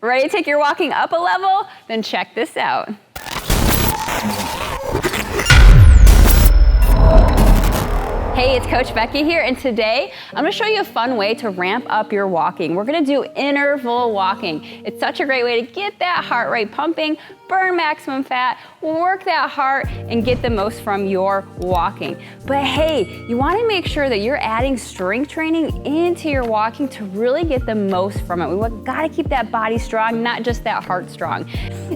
Ready to take your walking up a level? Then check this out. Hey, it's Coach Becky here, and today I'm gonna show you a fun way to ramp up your walking. We're gonna do interval walking. It's such a great way to get that heart rate pumping, burn maximum fat, work that heart, and get the most from your walking. But hey, you wanna make sure that you're adding strength training into your walking to really get the most from it. We gotta keep that body strong, not just that heart strong.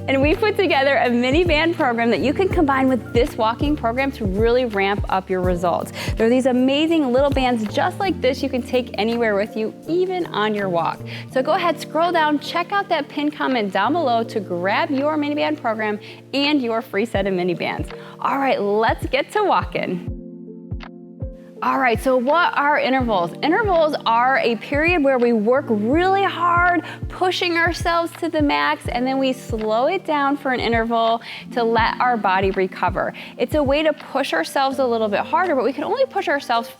And we put together a mini band program that you can combine with this walking program to really ramp up your results. There are these amazing little bands just like this you can take anywhere with you, even on your walk. So go ahead, scroll down, check out that pinned comment down below to grab your mini band program and your free set of mini bands. All right, let's get to walking. All right, so what are intervals? Intervals are a period where we work really hard, pushing ourselves to the max, and then we slow it down for an interval to let our body recover. It's a way to push ourselves a little bit harder, but we can only push ourselves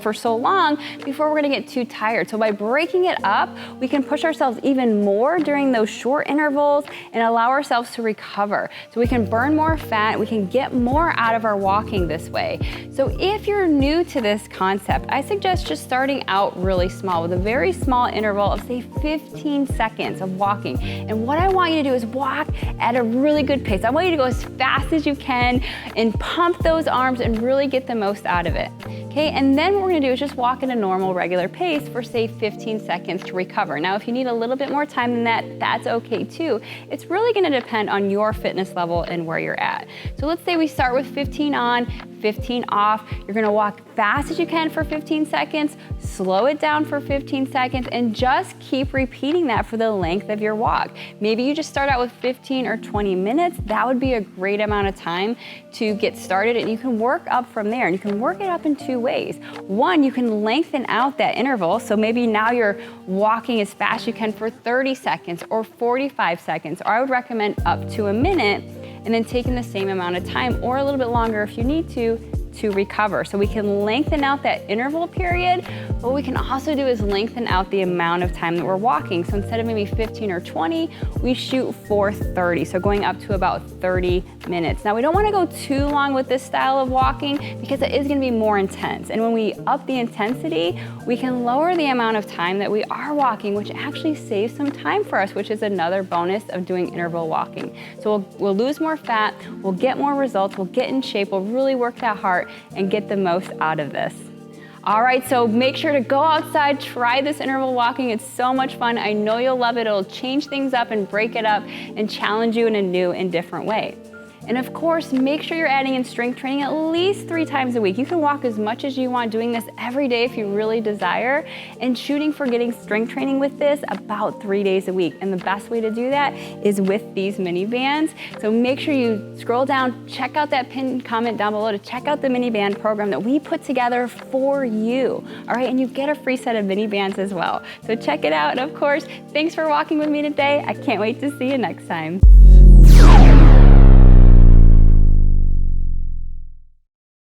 for so long before we're gonna get too tired. So by breaking it up, we can push ourselves even more during those short intervals and allow ourselves to recover. So we can burn more fat, we can get more out of our walking this way. So if you're new to this concept, I suggest just starting out really small with a very small interval of say 15 seconds of walking. And what I want you to do is walk at a really good pace. I want you to go as fast as you can and pump those arms and really get the most out of it. Okay, and then what we're gonna do is just walk at a normal regular pace for say 15 seconds to recover. Now, if you need a little bit more time than that, that's okay too. It's really gonna depend on your fitness level and where you're at. So let's say we start with 15 on, 15 off. You're gonna walk fast as you can for 15 seconds, slow it down for 15 seconds, and just keep repeating that for the length of your walk. Maybe you just start out with 15 or 20 minutes. That would be a great amount of time to get started, and you can work up from there. And you can work it up in two ways. One, you can lengthen out that interval. So maybe now you're walking as fast as you can for 30 seconds or 45 seconds, or I would recommend up to a minute, and then taking the same amount of time or a little bit longer if you need to recover. So we can lengthen out that interval period. What we can also do is lengthen out the amount of time that we're walking. So instead of maybe 15 or 20, we shoot for 30. So going up to about 30 minutes. Now we don't want to go too long with this style of walking because it is going to be more intense. And when we up the intensity, we can lower the amount of time that we are walking, which actually saves some time for us, which is another bonus of doing interval walking. So we'll lose more fat, we'll get more results, we'll get in shape, we'll really work that heart and get the most out of this. All right, so make sure to go outside, try this interval walking. It's so much fun. I know you'll love it. It'll change things up and break it up and challenge you in a new and different way. And of course, make sure you're adding in strength training at least 3 times a week. You can walk as much as you want, doing this every day if you really desire, and shooting for getting strength training with this about 3 days a week. And the best way to do that is with these mini bands. So make sure you scroll down, check out that pinned comment down below to check out the mini band program that we put together for you. All right, and you get a free set of mini bands as well. So check it out. And of course, thanks for walking with me today. I can't wait to see you next time.